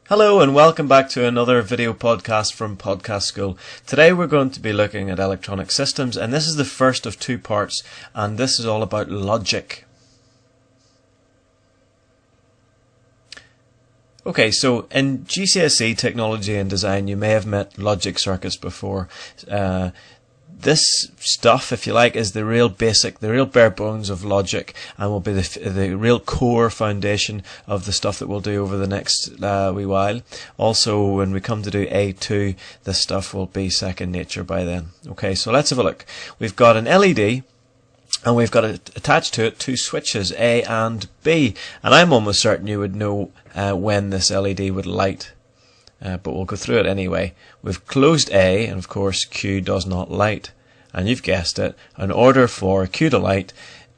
Hello and welcome back to another video podcast from Podcast School. Today we're going to be looking at electronic systems, and this is the first of two parts, and this is all about logic. Okay, so in GCSE Technology and Design you may have met logic circuits before. This stuff, if you like, is the real basic, the real bare bones of logic, and will be the real core foundation of the stuff that we'll do over the next wee while. Also, when we come to do A2, this stuff will be second nature by then. Okay, so let's have a look. We've got an LED, and we've got attached to it two switches, A and B, and I'm almost certain you would know when this LED would light. But we'll go through it anyway. We've closed A, and of course Q does not light. And you've guessed it, in order for Q to light,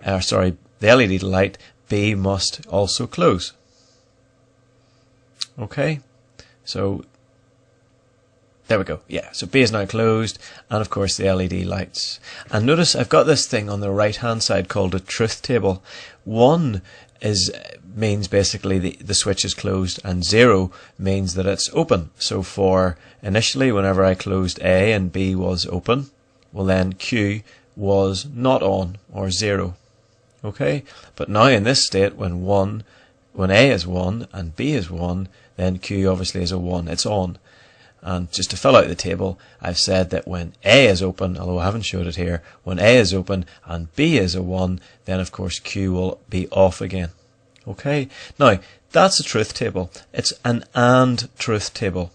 the LED to light, B must also close. Okay, so there we go. Yeah, so B is now closed, and of course the LED lights. And notice I've got this thing on the right hand side called a truth table. 1 means basically the switch is closed, and 0 means that it's open. So for initially, whenever I closed A and B was open, well then Q was not on, or 0. Okay, but now in this state, when A is 1 and B is 1, then Q obviously is a 1. It's on. And just to fill out the table, I've said that when A is open, although I haven't showed it here, when A is open and B is a 1, then of course Q will be off again. Okay, now that's a truth table. It's an AND truth table.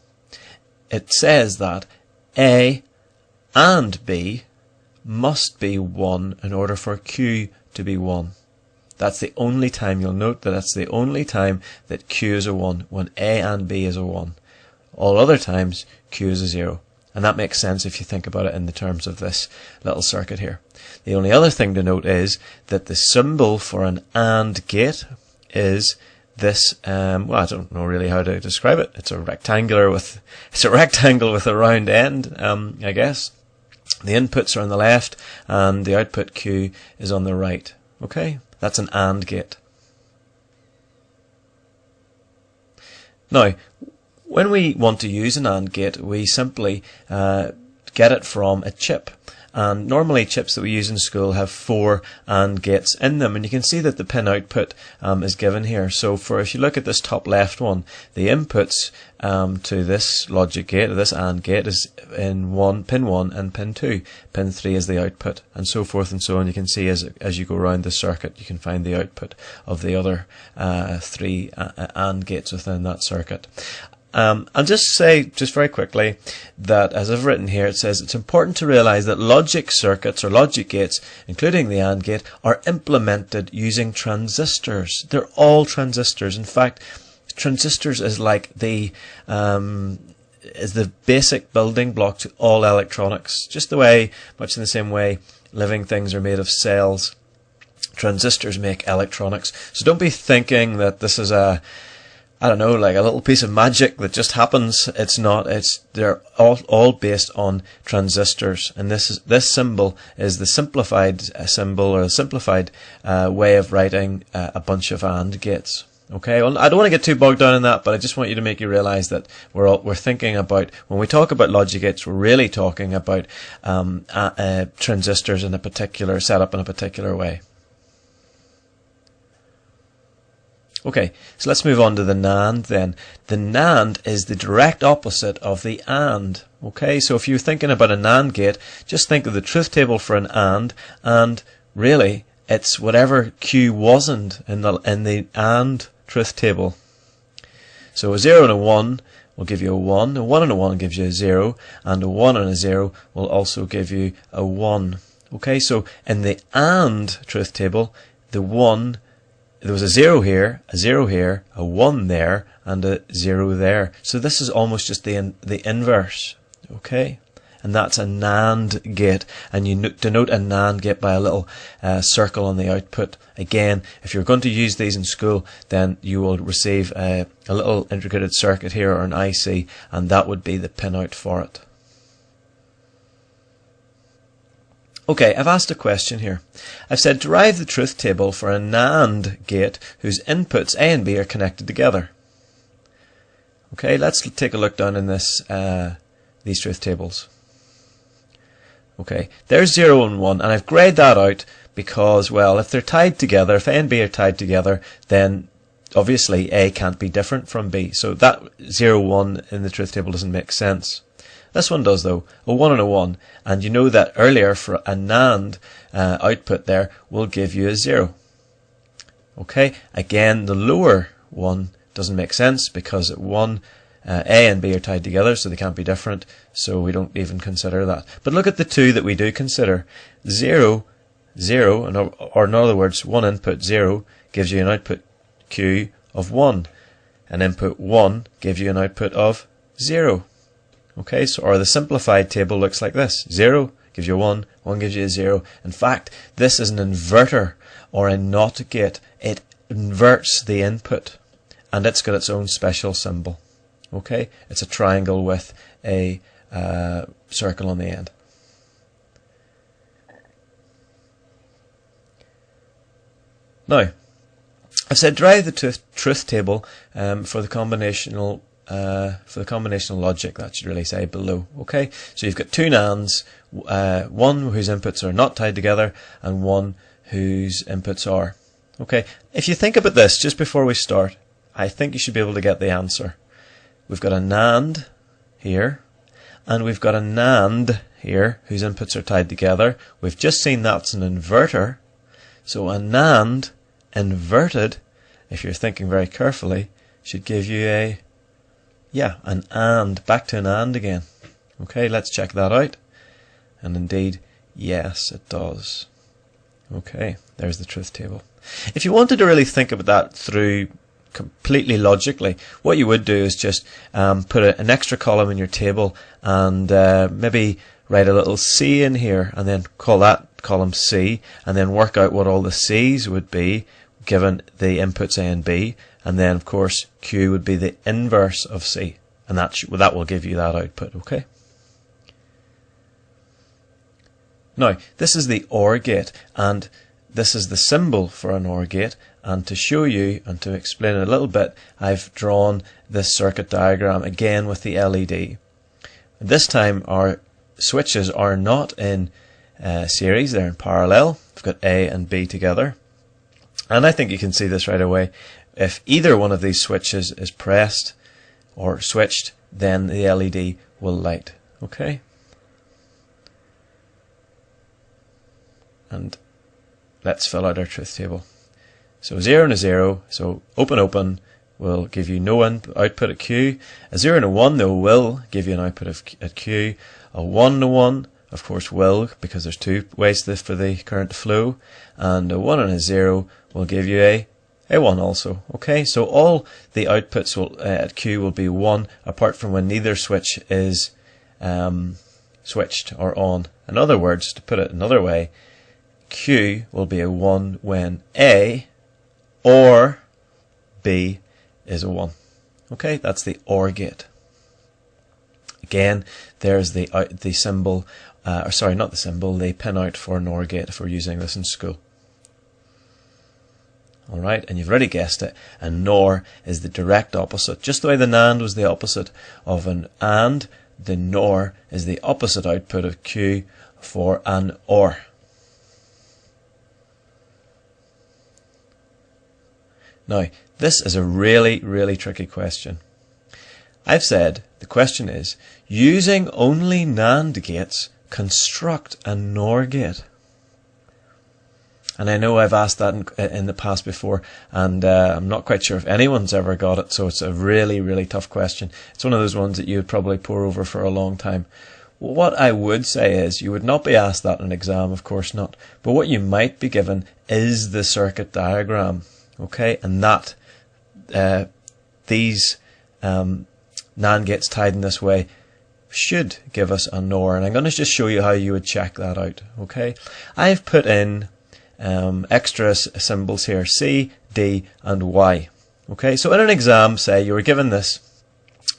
It says that A and B must be 1 in order for Q to be 1. That's the only time, you'll note that that's the only time that Q is a 1, when A and B is a 1. All other times, Q is a 0. And that makes sense if you think about it in the terms of this little circuit here. The only other thing to note is that the symbol for an AND gate is this, well, I don't know really how to describe it. It's a rectangle with a round end, I guess. The inputs are on the left, and the output Q is on the right. Okay, that's an AND gate. Now, when we want to use an AND gate, we simply get it from a chip. And normally chips that we use in school have 4 AND gates in them, and you can see that the pin output is given here. So if you look at this top left one, the inputs to this logic gate, or this AND gate, is in pin 1 and pin 2. Pin 3 is the output, and so forth and so on. You can see as you go around the circuit, you can find the output of the other 3 AND gates within that circuit. I'll just say, just very quickly, that as I've written here, it says it's important to realize that logic circuits or logic gates, including the AND gate, are implemented using transistors. They're all transistors. In fact, transistors is like the basic building block to all electronics. Just much in the same way, living things are made of cells. Transistors make electronics. So don't be thinking that this is like a little piece of magic that just happens. It's not. They're all based on transistors, and this symbol is the simplified symbol, or the simplified way of writing a bunch of AND gates. Okay, well, I don't want to get too bogged down in that, but I just want you to make you realize that we're thinking about, when we talk about logic gates, we're really talking about transistors in a particular setup in a particular way. Okay, so let's move on to the NAND then. The NAND is the direct opposite of the AND. Okay, so if you're thinking about a NAND gate, just think of the truth table for an and really it's whatever Q wasn't in the AND truth table. So a 0 and a 1 will give you a 1, a 1 and a 1 gives you a 0, and a 1 and a 0 will also give you a 1. Okay, so in the AND truth table, there was a 0 here, a 0 here, a 1 there, and a 0 there. So this is almost just the inverse. Okay? And that's a NAND gate. And you denote a NAND gate by a little circle on the output. Again, if you're going to use these in school, then you will receive a little integrated circuit here, or an IC, and that would be the pin out for it. Okay, I've asked a question here. I've said derive the truth table for a NAND gate whose inputs A and B are connected together. Okay, let's take a look down in this these truth tables. Okay, there's 0 and 1, and I've grayed that out because, well, if they're tied together, if A and B are tied together, then obviously A can't be different from B. So that 0, 1 in the truth table doesn't make sense. This one does though, a 1 and a 1, and you know that earlier for a NAND output there will give you a 0. Okay, again the lower one doesn't make sense because at 1 A and B are tied together, so they can't be different, so we don't even consider that. But look at the two that we do consider. 0, 0, or in other words, one input 0 gives you an output Q of 1. An input 1 gives you an output of 0. Okay, so or the simplified table looks like this. 0 gives you 1, 1 gives you a 0. In fact, this is an inverter or a NOT gate. It inverts the input, and it's got its own special symbol. Okay, it's a triangle with a circle on the end. Now, I've said derive the truth table for the combinational logic. That should really say below. Okay, so you've got two NANDs, one whose inputs are not tied together and one whose inputs are. Okay, if you think about this just before we start, I think you should be able to get the answer. We've got a NAND here, and we've got a NAND here whose inputs are tied together. We've just seen that's an inverter. So a NAND inverted, if you're thinking very carefully, should give you an AND, back to an AND again. Okay, let's check that out. And indeed, yes, it does. Okay, there's the truth table. If you wanted to really think about that through completely logically, what you would do is just put an extra column in your table and maybe write a little C in here and then call that column C, and then work out what all the C's would be given the inputs A and B, and then of course Q would be the inverse of C, and that will give you that output. Okay. Now this is the OR gate, and this is the symbol for an OR gate, and to show you and to explain it a little bit, I've drawn this circuit diagram again with the LED. This time our switches are not in series, they're in parallel. We've got A and B together, and I think you can see this right away. If either one of these switches is pressed or switched, then the LED will light. Okay, and let's fill out our truth table. So 0 and a 0, so open will give you no output at Q. A 0 and a 1 though will give you an output at Q. A 1 and a 1 of course will, because there's two ways for the current to flow, and a 1 and a 0 will give you a 1 also. Okay, so all the outputs at Q will be 1, apart from when neither switch is switched or on. In other words, to put it another way, Q will be a 1 when A or B is a 1. Okay, that's the OR gate. Again, there's the symbol, or sorry, not the symbol, the pinout for an OR gate if we're using this in school. Alright, and you've already guessed it, a NOR is the direct opposite. Just the way the NAND was the opposite of an AND, the NOR is the opposite output of Q for an OR. Now, this is a really, really tricky question. I've said the question is, using only NAND gates, construct a NOR gate. And I know I've asked that in the past before, and I'm not quite sure if anyone's ever got it, so it's a really, really tough question. It's one of those ones that you would probably pore over for a long time. What I would say is, you would not be asked that in an exam, of course not, but what you might be given is the circuit diagram. Okay, and that these NAND gates tied in this way should give us a NOR, and I'm going to just show you how you would check that out. Okay, I've put in extra symbols here, C, D, and Y. Okay, so in an exam, say you were given this,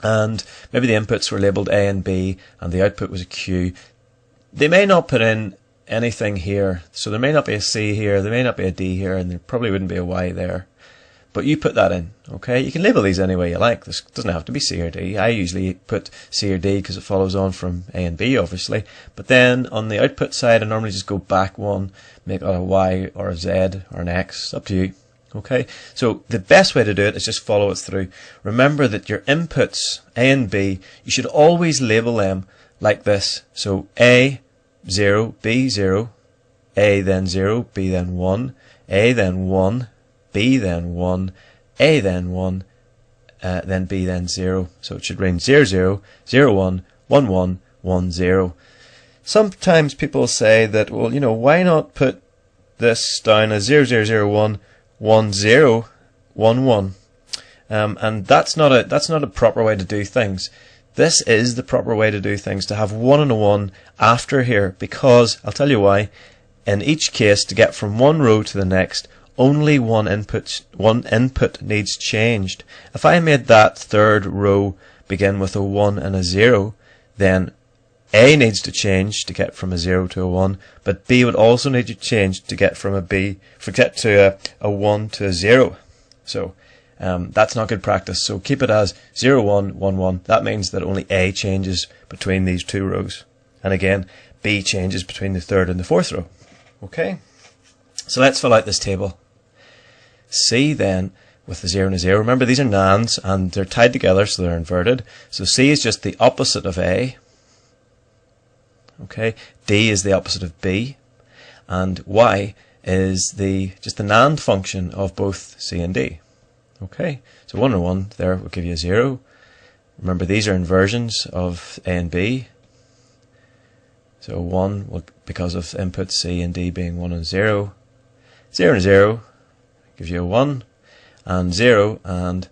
and maybe the inputs were labelled A and B, and the output was a Q. They may not put in anything here, so there may not be a C here, there may not be a D here, and there probably wouldn't be a Y there. but you put that in, okay? You can label these any way you like. This doesn't have to be C or D. I usually put C or D because it follows on from A and B, obviously. But then on the output side, I normally just go back one, make it a Y or a Z or an X. It's up to you, okay? So the best way to do it is just follow it through. Remember that your inputs, A and B, you should always label them like this. So A, 0, B, 0, A then 0, B then 1, A then 1, B then 1, A then 1, then B then 0. So it should read 0, 0, 0, 1, 1, 1, 1, 0. Sometimes people say that, well, you know, why not put this down as 0, 0, 0, 1, 1, 0, 1, 1. And that's not a proper way to do things. This is the proper way to do things, to have 1 and a 1 after here, because I'll tell you why. In each case, to get from one row to the next, only one input needs changed. If I made that third row begin with a 1 and a 0, then A needs to change to get from a 0 to a 1, but B would also need to change to get from a 1 to a 0. So that's not good practice. So keep it as 0, 1, 1, 1. That means that only A changes between these two rows. And again, B changes between the third and the fourth row. Okay? So let's fill out this table. C then, with the 0 and a 0. Remember, these are nands, and they're tied together, so they're inverted. So C is just the opposite of A. Okay? D is the opposite of B. And Y is just the NAND function of both C and D. Okay? So 1 and 1 there will give you a 0. Remember, these are inversions of A and B. So 1 will, because of inputs C and D being 1 and 0. 0 and 0 gives you a 1, and 0 and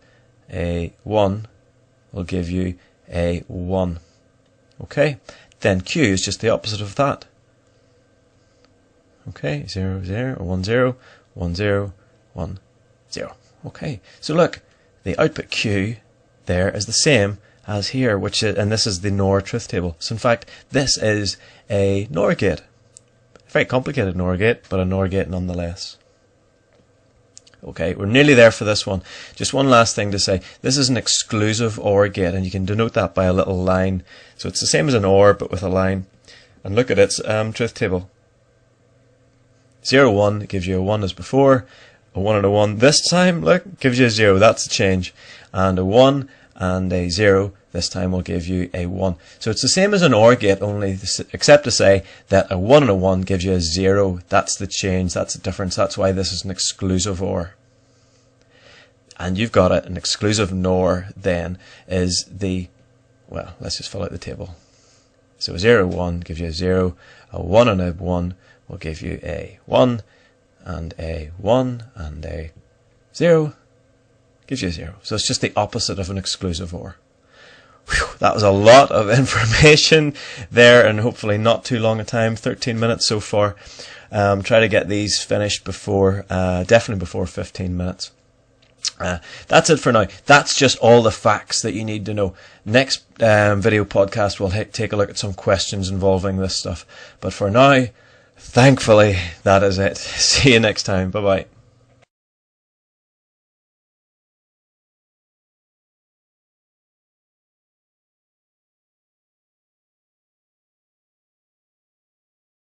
a 1 will give you a 1. Okay? Then Q is just the opposite of that. Okay? 0, 0, or 1, 0, 1, 0, 1, 0. Okay? So look, the output Q there is the same as here, and this is the NOR truth table. So in fact, this is a NOR gate. A very complicated NOR gate, but a NOR gate nonetheless. Okay, we're nearly there for this one. Just one last thing to say. This is an exclusive OR gate, and you can denote that by a little line. So it's the same as an OR, but with a line. And look at its truth table. 0, 1 gives you a 1 as before. A 1 and a 1 this time, look, gives you a 0. That's the change. And a 1 and a 0 this time will give you a 1. So it's the same as an OR gate, only except to say that a 1 and a 1 gives you a 0. That's the change, that's the difference. That's why this is an exclusive OR. And you've got it. An exclusive NOR then is well, let's just fill out the table. So a 0, 1 gives you a 0. A 1 and a 1 will give you a 1. And a 1 and a 0 gives you a 0. So it's just the opposite of an exclusive OR. Whew, that was a lot of information there, and hopefully not too long a time, 13 minutes so far. Try to get these finished definitely before 15 minutes. That's it for now. That's just all the facts that you need to know. Next video podcast we'll take a look at some questions involving this stuff. But for now, thankfully, that is it. See you next time. Bye-bye.